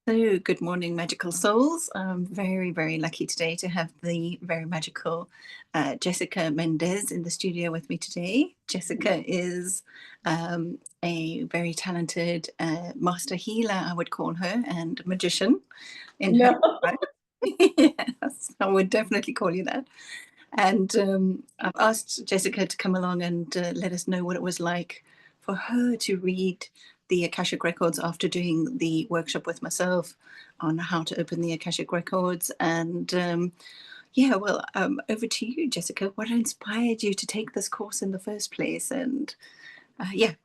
So, good morning, magical souls. I'm very, very lucky today to have the very magical Jessica Mendes in the studio with me today. Jessica is a very talented master healer, I would call her, and magician in her No. right. Yes, I would definitely call you that. And I've asked Jessica to come along and let us know what it was like for her to read the Akashic Records after doing the workshop with myself on how to open the Akashic Records. And over to you, Jessica. What inspired you to take this course in the first place? And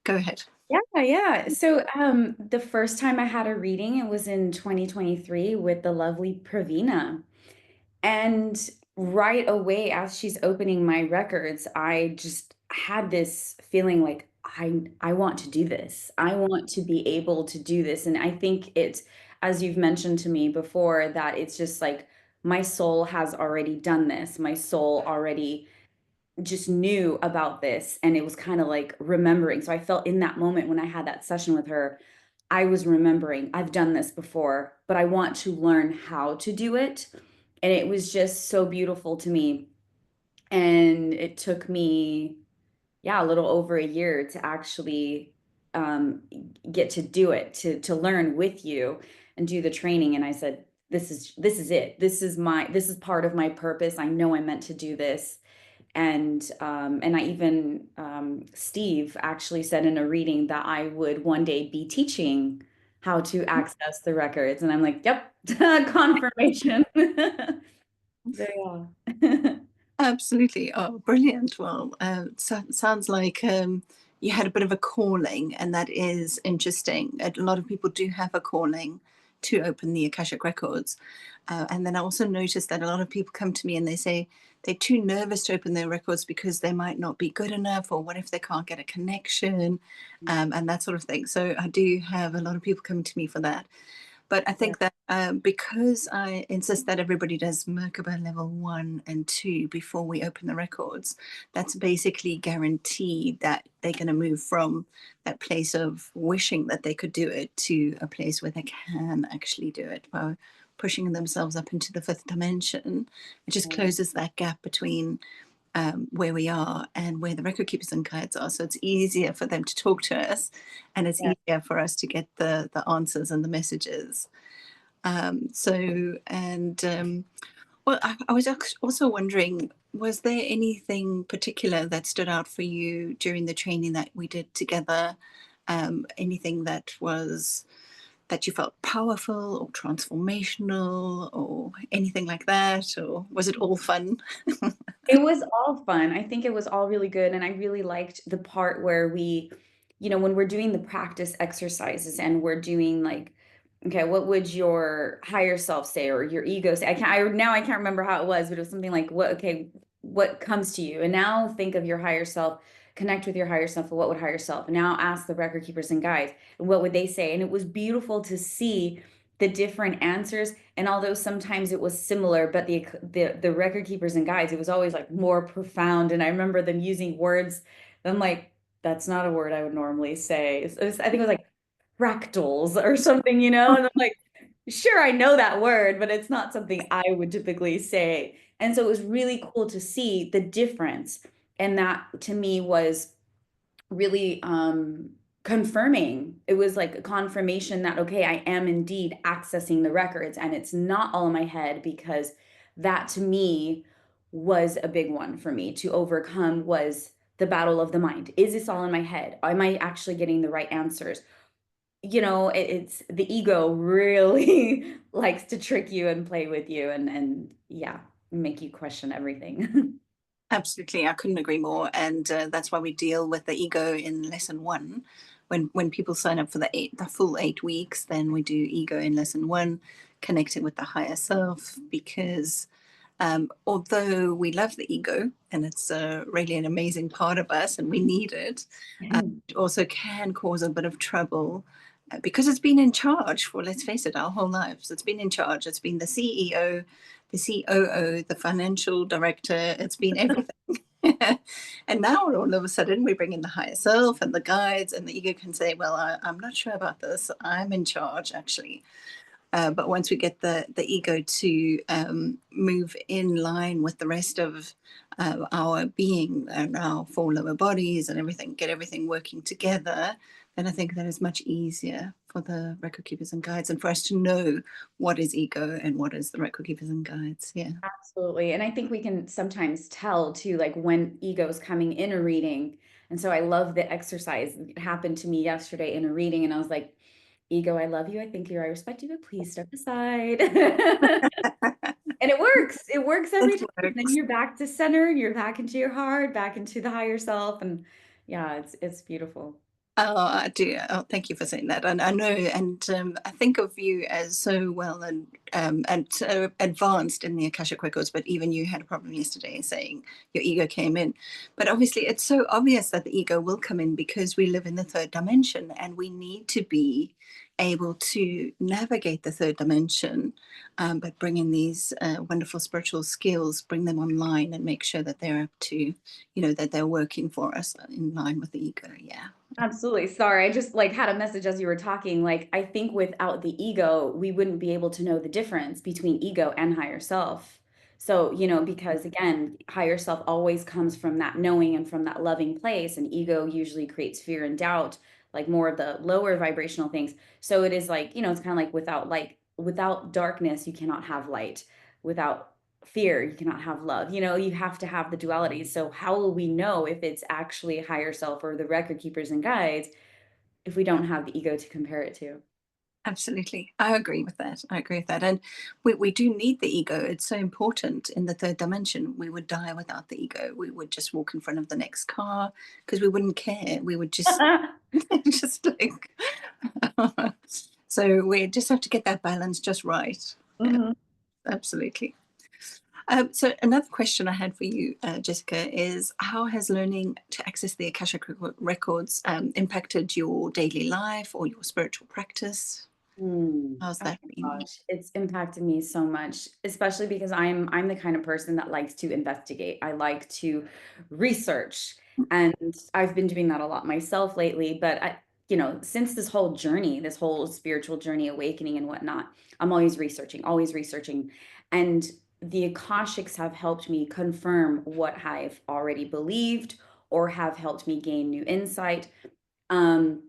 go ahead. Yeah. The first time I had a reading, it was in 2023 with the lovely Pravina. And right away, as she's opening my records, I just had this feeling like I want to do this. I want to be able to do this. And I think it's, as you've mentioned to me before, that it's just like my soul has already done this. My soul already just knew about this, and it was kind of like remembering. So I felt in that moment when I had that session with her, I was remembering I've done this before, but I want to learn how to do it. And it was just so beautiful to me. And it took me, yeah, a little over a year to actually um, get to do it, to learn with you and do the training. And I said, this is it. This is part of my purpose. I know I'm meant to do this. And I even Steve actually said in a reading that I would one day be teaching how to access the records, and I'm like, yep, confirmation. So yeah. Absolutely. Oh, brilliant. Well, sounds like you had a bit of a calling, and that is interesting. A lot of people do have a calling to open the Akashic Records. And then I also noticed that a lot of people come to me and they say they're too nervous to open their records because they might not be good enough, or what if they can't get a connection, and that sort of thing. So I do have a lot of people coming to me for that. But I Yeah. think that because I insist that everybody does Merkaba level 1 and 2 before we open the records, that's basically guaranteed that they're going to move from that place of wishing that they could do it to a place where they can actually do it by pushing themselves up into the fifth dimension. It just closes that gap between where we are and where the record keepers and guides are. So it's easier for them to talk to us, and it's Yeah. easier for us to get the answers and the messages. I was also wondering, was there anything particular that stood out for you during the training that we did together? Anything that you felt powerful or transformational or anything like that? Or was it all fun? It was all fun. I think it was all really good. And I really liked the part where when we're doing the practice exercises and we're doing like, okay, what would your higher self say or your ego say? I can't remember how it was, but it was something like, what comes to you? And now think of your higher self, connect with your higher self. What would higher self? And now ask the record keepers and guides, what would they say? And it was beautiful to see the different answers. And although sometimes it was similar, but the record keepers and guides, it was always like more profound. And I remember them using words. I'm like, that's not a word I would normally say. I think it was like fractals or something. And I'm like, sure, I know that word, but it's not something I would typically say. And so it was really cool to see the difference. And that to me was really confirming. It was like a confirmation that, okay, I am indeed accessing the records and it's not all in my head, because that to me was a big one for me to overcome, was the battle of the mind. Is this all in my head? Am I actually getting the right answers? It's the ego really likes to trick you and play with you, and yeah, make you question everything. Absolutely, I couldn't agree more, and that's why we deal with the ego in lesson one. When people sign up for the full 8 weeks, then we do ego in lesson one, connecting with the higher self. Because although we love the ego and it's really an amazing part of us and we need it, it also can cause a bit of trouble because it's been in charge for, let's face it, our whole lives. It's been in charge. It's been the CEO, the COO, the financial director. It's been everything. And now all of a sudden we bring in the higher self and the guides, and the ego can say, well, I'm not sure about this. I'm in charge, actually. But once we get the ego to move in line with the rest of our being and our four lower bodies and everything, get everything working together, then I think that is much easier for the record keepers and guides, and for us to know what is ego and what is the record keepers and guides. Yeah. Absolutely. And I think we can sometimes tell too, like when ego's coming in a reading. And so I love the exercise. It happened to me yesterday in a reading, and I was like, ego, I love you. I think you. I respect you, but please step aside. And it works. It works It every time. And then works. you're back to center and you're back into your heart, back into the higher self. And yeah, it's beautiful. Oh, I do. Oh, thank you for saying that. And I know, and I think of you as so well and so advanced in the Akashic Records. But even you had a problem yesterday saying your ego came in. But obviously, it's so obvious that the ego will come in because we live in the third dimension, and we need to be able to navigate the third dimension, but bring in these wonderful spiritual skills, bring them online, and make sure that they're up to, that they're working for us in line with the ego. Yeah. Absolutely. Sorry. I just like had a message as you were talking. Like, I think without the ego, we wouldn't be able to know the difference between ego and higher self. So, because again, higher self always comes from that knowing and from that loving place, and ego usually creates fear and doubt, like more of the lower vibrational things. So it is like, it's kind of like without darkness, you cannot have light. Without fear, you cannot have love. You have to have the duality. So how will we know if it's actually higher self or the record keepers and guides if we don't have the ego to compare it to? Absolutely. I agree with that. I agree with that. And we do need the ego. It's so important in the third dimension. We would die without the ego. We would just walk in front of the next car because we wouldn't care. We would just, just like, so we just have to get that balance just right. Yeah, Mhm. absolutely. So another question I had for you, Jessica, is how has learning to access the Akashic Records impacted your daily life or your spiritual practice? How's Oh that my been? gosh, it's impacted me so much, especially because I'm the kind of person that likes to investigate. I like to research, and I've been doing that a lot myself lately. But since this whole journey, this whole spiritual journey, awakening and whatnot, I'm always researching, and the Akashics have helped me confirm what I've already believed or have helped me gain new insight. Um,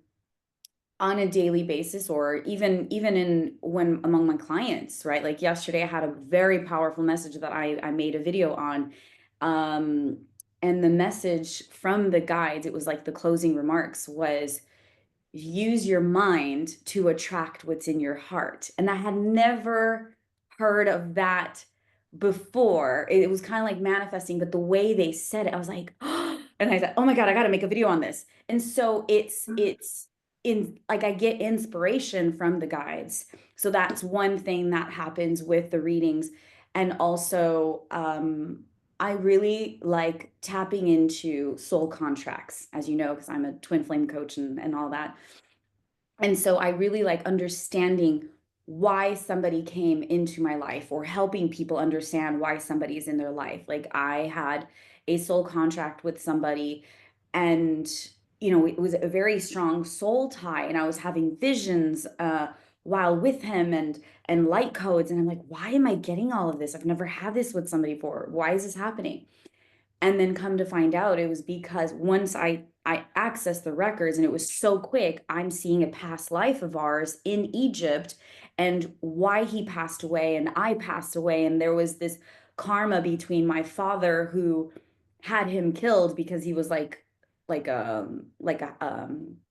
on a daily basis, or even in when among my clients, right? Like yesterday I had a very powerful message that I made a video on, um and the message from the guides, it was like the closing remarks was, use your mind to attract what's in your heart. And I had never heard of that before. It was kind of like manifesting, but the way they said it, I was like, oh, and I said, oh my God, I got to make a video on this. And so it's in like I get inspiration from the guides. So that's one thing that happens with the readings. And also, I really like tapping into soul contracts, as you know, because I'm a twin flame coach and all that. And so I really like understanding why somebody came into my life, or helping people understand why somebody's in their life. Like I had a soul contract with somebody, and it was a very strong soul tie, and I was having visions while with him, and light codes, and I'm like, why am I getting all of this? I've never had this with somebody before. Why is this happening? And then come to find out, it was because once I accessed the records, and it was so quick, I'm seeing a past life of ours in Egypt, and why he passed away and I passed away. And there was this karma between my father, who had him killed because he was like a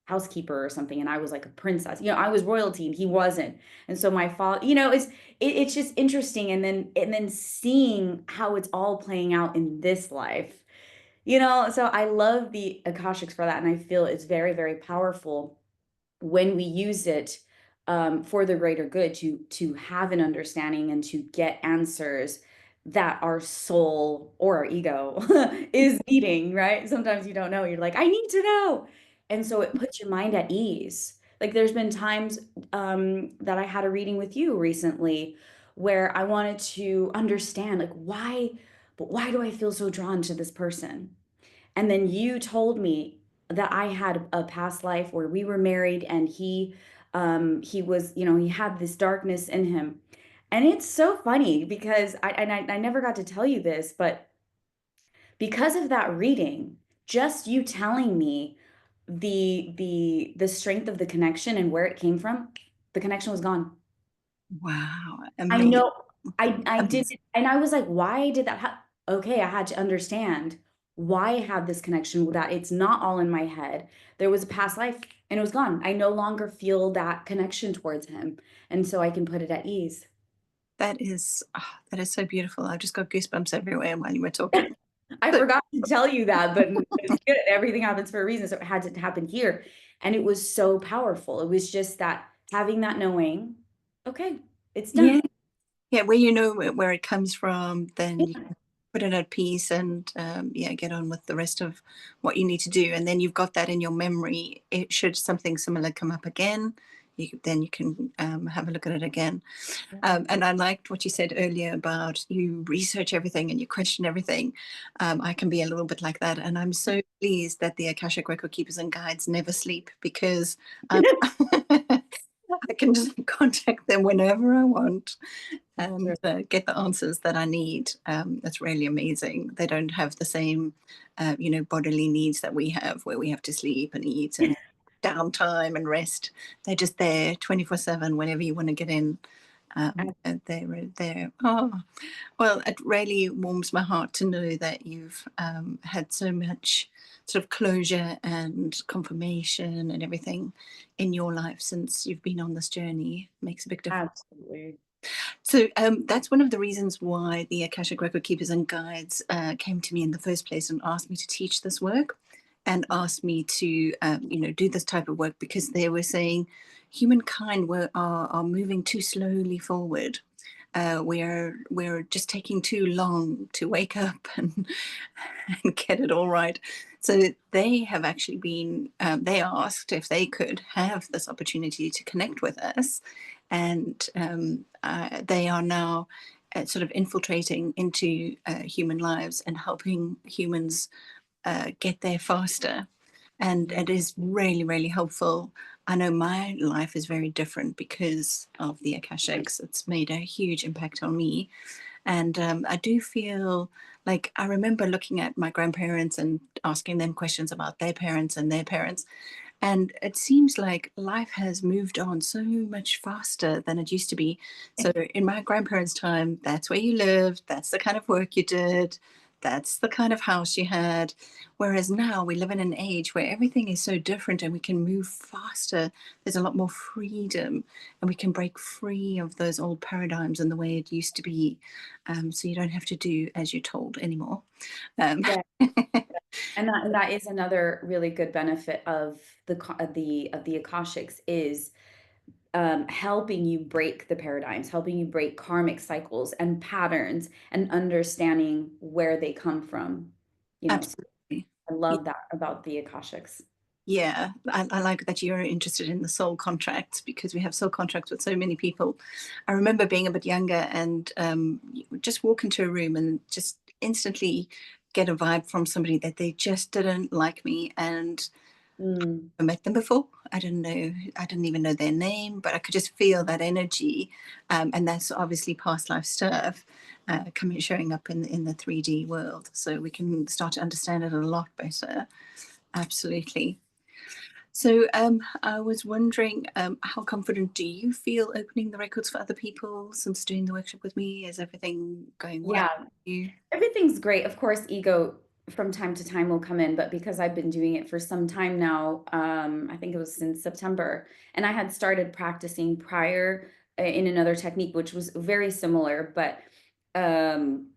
housekeeper or something, and I was like a princess. I was royalty and he wasn't. And so my father, it's just interesting, and then seeing how it's all playing out in this life. So I love the Akashics for that, and I feel it's very, very powerful when we use it, for the greater good, to have an understanding and to get answers that our soul or our ego is needing, right? Sometimes you don't know. You're like, I need to know. And so it puts your mind at ease. Like there's been times that I had a reading with you recently where I wanted to understand, like, why do I feel so drawn to this person? And then you told me that I had a past life where we were married, and he He was, he had this darkness in him. And it's so funny because I never got to tell you this, but because of that reading, just you telling me the strength of the connection and where it came from, the connection was gone. Wow, I amazing. know I did, Amazing. and I was like, why did that okay, I had to understand why I had this connection with that. It's not all in my head. There was a past life and it was gone. I no longer feel that connection towards him. And so I can put it at ease. That is so beautiful. I just got goosebumps everywhere while you were talking. I So, forgot to tell you that, but it's good. Everything happens for a reason. So it had to happen here. And it was so powerful. It was just that having that knowing, okay, it's yeah, done. yeah, where you know where it comes from, then you can put it at peace and yeah, get on with the rest of what you need to do. And then you've got that in your memory. It should something similar come up again, then you can have a look at it again. And I liked what you said earlier about you research everything and you question everything. I can be a little bit like that. And I'm so pleased that the Akashic Record Keepers and Guides never sleep because I can just contact them whenever I want and get the answers that I need. It's really amazing. They don't have the same, bodily needs that we have, where we have to sleep and eat and downtime and rest. They're just there 24/7 whenever you want to get in. And they're there. Oh, well, it really warms my heart to know that you've had so much sort of closure and confirmation and everything in your life since you've been on this journey. It makes a big difference. Absolutely. So that's one of the reasons why the Akashic Record Keepers and Guides came to me in the first place and asked me to teach this work and asked me to, do this type of work because they were saying humankind are moving too slowly forward. We're just taking too long to wake up and get it all right. So they have actually been, they asked if they could have this opportunity to connect with us. And they are now sort of infiltrating into human lives and helping humans get there faster. And it is really, really helpful. I know my life is very different because of the Akashics. It's made a huge impact on me. And I do feel like I remember looking at my grandparents and asking them questions about their parents and their parents. And it seems like life has moved on so much faster than it used to be. So in my grandparents' time, that's where you lived, that's the kind of work you did, that's the kind of house you had. Whereas now we live in an age where everything is so different and we can move faster. There's a lot more freedom and we can break free of those old paradigms and the way it used to be. So you don't have to do as you're told anymore. Um, Yeah. And that is another really good benefit of the Akashics is helping you break the paradigms, helping you break karmic cycles and patterns and understanding where they come from. So Absolutely. I love that about the Akashics. Yeah, I like that you're interested in the soul contracts because we have soul contracts with so many people. I remember being a bit younger and you would just walk into a room and just instantly get a vibe from somebody that they just didn't like me. And Mm, I met them before. I didn't even know their name, but I could just feel that energy. And that's obviously past life stuff coming showing up in the 3D world. So we can start to understand it a lot better. Absolutely. So I was wondering, how confident do you feel opening the records for other people since doing the workshop with me? Is everything going well yeah, for you? everything's great. Of course, ego from time to time will come in, but because I've been doing it for some time now, I think it was since September, and I had started practicing prior in another technique, which was very similar, um,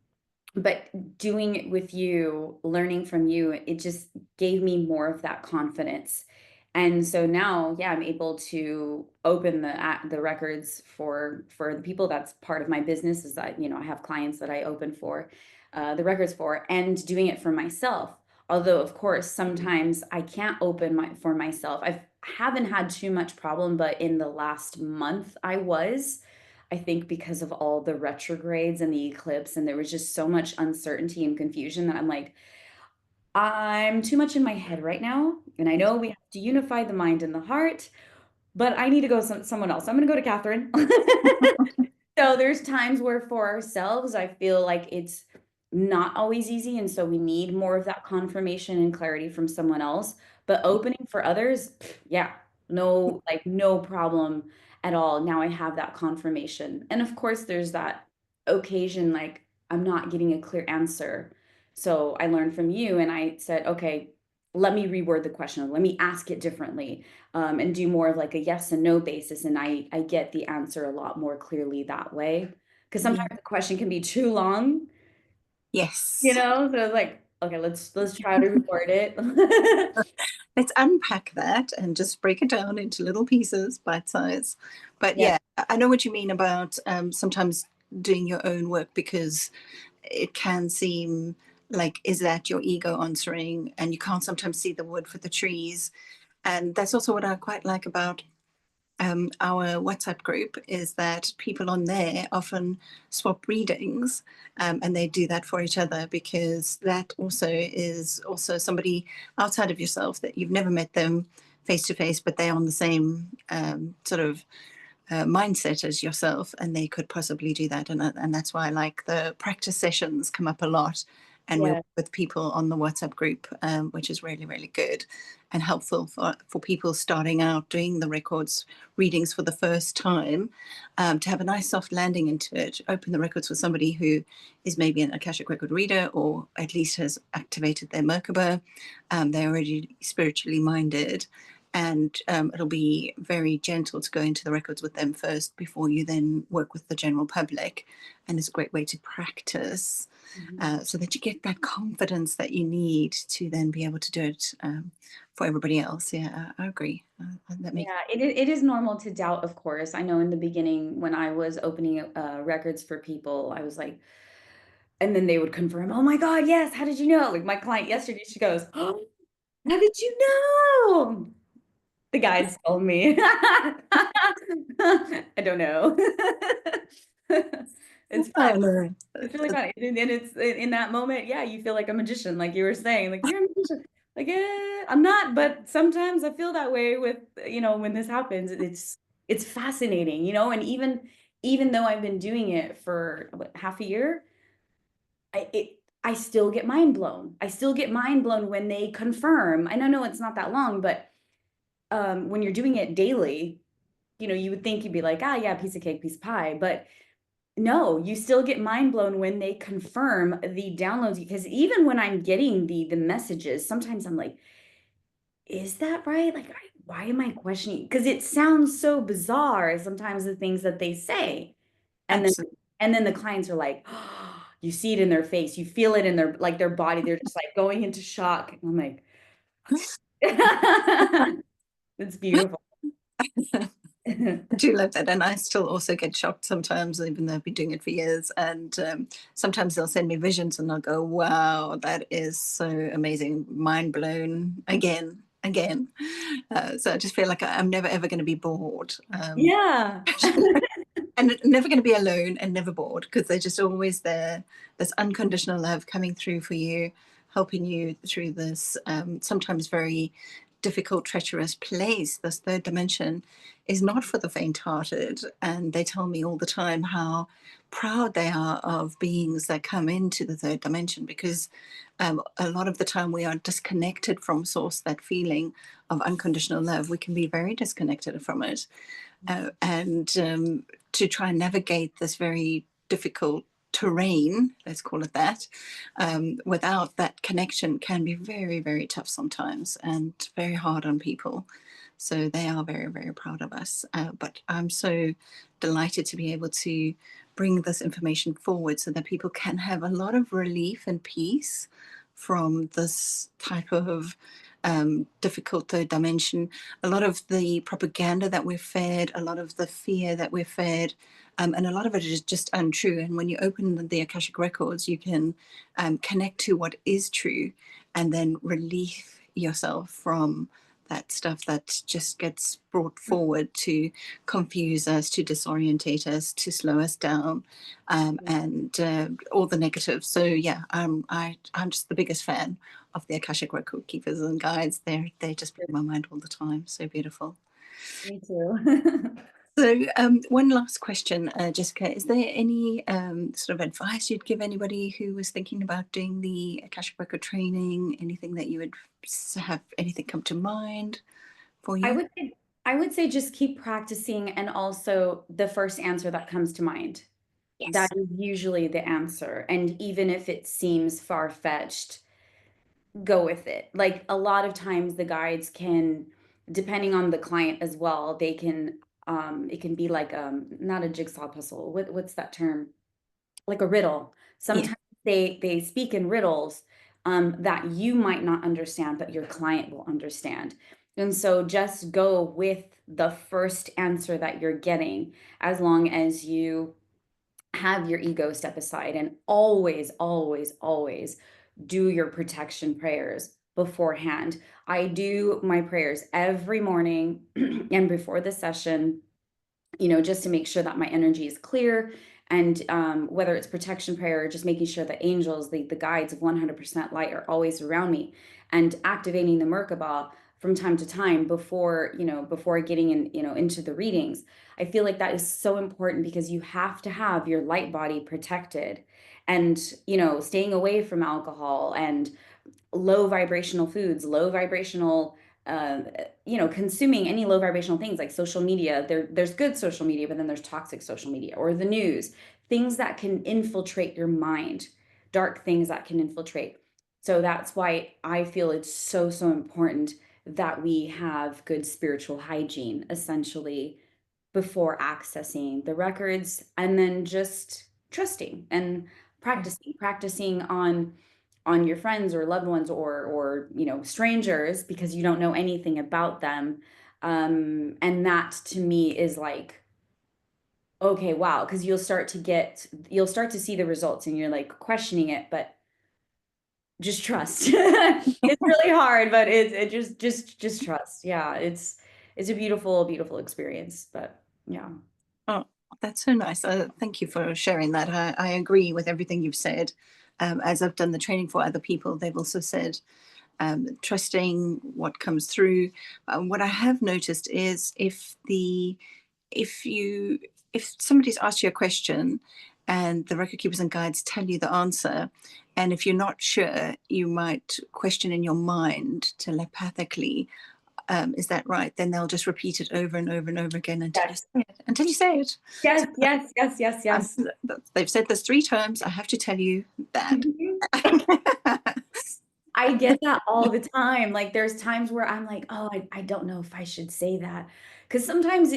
but doing it with you, learning from you, it just gave me more of that confidence. And so now, yeah, I'm able to open the records for the people. That's part of my business is that, I have clients that I open for the records for and doing it for myself. Although, of course, sometimes I can't open my for myself. Haven't had too much problem, but in the last month I think because of all the retrogrades and the eclipse, and there was just so much uncertainty and confusion that I'm like, I'm too much in my head right now. And I know we have to unify the mind and the heart, but I need to go someone else. I'm going to go to Catherine. So there's times where for ourselves, I feel like it's not always easy. And so we need more of that confirmation and clarity from someone else. But opening for others, yeah, no, like no problem at all. Now I have that confirmation. And of course, there's that occasion like I'm not getting a clear answer. So I learned from you and I said, okay, let me reword the question. Let me ask it differently, and do more of like a yes and no basis. And I get the answer a lot more clearly that way. Because Yeah. sometimes the question can be too long, you Yes. know? So it's like, okay, let's try to reword it. Let's unpack that and just break it down into little pieces, bite size. But Yeah, yeah, I know what you mean about sometimes doing your own work, because it can seem like, is that your ego answering? And you can't sometimes see the wood for the trees. And that's also what I quite like about our WhatsApp group, is that people on there often swap readings, and they do that for each other, because that also is also somebody outside of yourself that you've never met them face to face, but they're on the same sort of mindset as yourself, and they could possibly do that. And that's why I like the practice sessions come up a lot. And we work yeah, with people on the WhatsApp group, which is really, really good and helpful for people starting out doing the records readings for the first time, to have a nice soft landing into it. Open the records with somebody who is maybe an Akashic record reader, or at least has activated their Merkaba. They're already spiritually minded, and it'll be very gentle to go into the records with them first before you then work with the general public. And it's a great way to practice, mhm. so that you get that confidence that you need to then be able to do it for everybody else. Yeah, I agree. That makes Yeah. It is normal to doubt, of course. I know in the beginning when I was opening records for people, I was like, and then they would confirm, oh my God, yes, how did you know? Like my client yesterday, she goes, oh, how did you know? The guides told me. I don't know. It's fun. oh no. It's really fun. And it's in that moment, yeah, you feel like a magician, like you were saying, like you're a magician. Like, I'm not, but sometimes I feel that way with, when this happens, it's fascinating, and even though I've been doing it for what, half a year, I still get mind blown. I still get mind blown when they confirm. I know it's not that long, but when you're doing it daily, you would think you'd be like, ah, yeah, piece of cake, piece of pie. But no, you still get mind blown when they confirm the downloads. Because even when I'm getting the messages, sometimes I'm like, is that right? Like, why am I questioning? Because it sounds so bizarre sometimes the things that they say. And then Absolutely. and then the clients are like, oh, you see it in their face, you feel it in their body. They're just like going into shock. And I'm like, it's beautiful. I do love that. And I still also get shocked sometimes, even though I've been doing it for years. And sometimes they'll send me visions and I'll go, wow, that is so amazing. Mind blown again, again. So I just feel like I'm never, ever going to be bored. Yeah. And never going to be alone and never bored, because they're just always there. This unconditional love coming through for you, helping you through this sometimes very difficult, treacherous place. This third dimension is not for the faint-hearted, and they tell me all the time how proud they are of beings that come into the third dimension, because a lot of the time we are disconnected from source. That feeling of unconditional love, we can be very disconnected from it, and to try and navigate this very difficult terrain, let's call it that, without that connection, can be very, very tough sometimes and very hard on people. So they are very, very proud of us. But I'm so delighted to be able to bring this information forward so that people can have a lot of relief and peace from this type of difficult third dimension. A lot of the propaganda that we're fed, a lot of the fear that we're fed, and a lot of it is just untrue. And when you open the Akashic Records, you can connect to what is true, and then relieve yourself from that stuff that just gets brought forward to confuse us, to disorientate us, to slow us down, and all the negatives. So yeah, I'm just the biggest fan of the Akashic Record Keepers and Guides. They just blow my mind all the time. So beautiful. Me too. So, one last question, Jessica. Is there any sort of advice you'd give anybody who was thinking about doing the Akashic Record training? Anything that you would have anything come to mind for I you? would say, I would say just keep practicing, and also the first answer that comes to mind. That Yes. is usually the answer. And even if it seems far-fetched, go with it. Like a lot of times the guides can, depending on the client as well, they can it can be like not a jigsaw puzzle. What's that term? Like a riddle. Yeah. Sometimes they speak in riddles that you might not understand, but your client will understand. And so just go with the first answer that you're getting, as long as you have your ego step aside, and always, always, always do your protection prayers beforehand. I do my prayers every morning and before the session, just to make sure that my energy is clear. And whether it's protection prayer or just making sure the angels, the guides of 100% light are always around me, and activating the Merkaba from time to time before getting into the readings. I feel like that is so important because you have to have your light body protected, and staying away from alcohol and low vibrational foods, low vibrational, consuming any low vibrational things like social media. There's good social media, but then there's toxic social media or the news, things that can infiltrate your mind, dark things that can infiltrate. So that's why I feel it's so, so important that we have good spiritual hygiene, essentially, before accessing the records, and then just trusting and practicing on your friends or loved ones, or strangers, because you don't know anything about them. And that to me is like, okay, wow, because you'll start to see the results and you're like questioning it, but just trust. It's really hard, but it just trust. Yeah, it's a beautiful, beautiful experience. But yeah. Oh, that's so nice. Thank you for sharing that. I agree with everything you've said. As I've done the training for other people, they've also said trusting what comes through. What I have noticed is if you if somebody's asked you a question and the record keepers and guides tell you the answer, and if you're not sure, you might question in your mind telepathically, is that right? Then they'll just repeat it over and over and over again until you Yes, say it. Until you say it. So yes, yes, yes, yes, I'm, yes. they've said this 3 times. I have to tell you that. Mhm. I get that all the time. Like there's times where I'm like, oh, I don't know if I should say that. Because sometimes,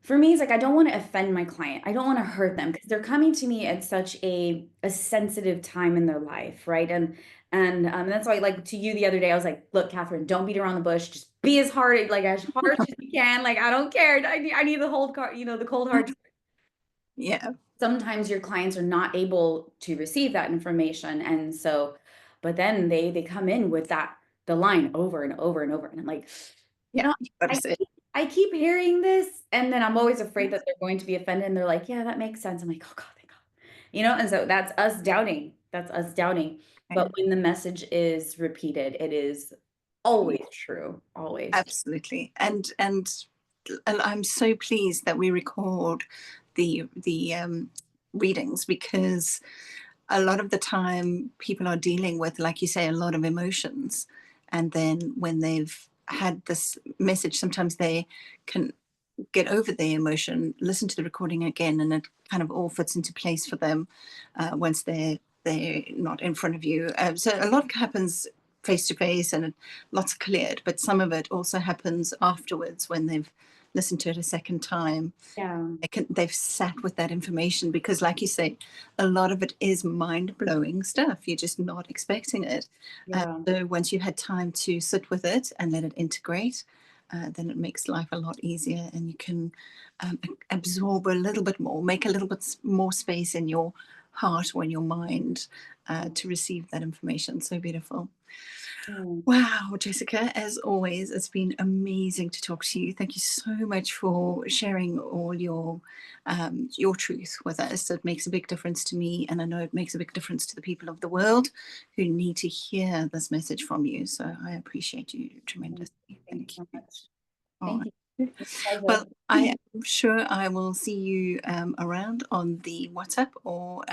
for me, it's like I don't want to offend my client. I don't want to hurt them because they're coming to me at such a sensitive time in their life, right? And that's why, like to you the other day, I was like, look, Catherine, don't beat around the bush. Just be as hard, like as harsh as you can. Like I don't care. I need the whole car, the cold hard. Yeah. Sometimes your clients are not able to receive that information, and so, but then they come in with the line over and over and over, and I'm like, you Yeah. know You've got to i say it. keep, I keep hearing this, and then I'm always afraid that they're going to be offended, and they're like, yeah, that makes sense. I'm like, oh god, thank god. And so that's us doubting. But Okay. when the message is repeated, it is always true, always true. Absolutely. And I'm so pleased that we record the readings, because a lot of the time people are dealing with, like you say, a lot of emotions, and then when they've had this message, sometimes they can get over the emotion, listen to the recording again, and it kind of all fits into place for them once they're not in front of you. So a lot happens face to face, and lots cleared, but some of it also happens afterwards when they've listened to it a second time. Yeah, They've sat with that information, because like you say, a lot of it is mind-blowing stuff. You're just not expecting it. yeah, So once you've had time to sit with it and let it integrate, then it makes life a lot easier, and you can absorb a little bit more, make a little bit more space in your heart or in your mind to receive that information. So beautiful. yeah. Wow, Jessica, as always, it's been amazing to talk to you. Thank you so much for sharing all your truth with us. It makes a big difference to me, and I know it makes a big difference to the people of the world who need to hear this message from you. So I appreciate you Thank tremendously. you Thank so you. much. All Thank right. you. It's a Well, pleasure. I am sure I will see you around on the WhatsApp or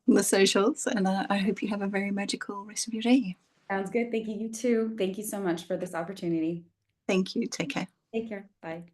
the socials, and I hope you have a very magical rest of your day. Sounds good. Thank you. You too. Thank you so much for this opportunity. Thank you. Take care. Take care. Bye.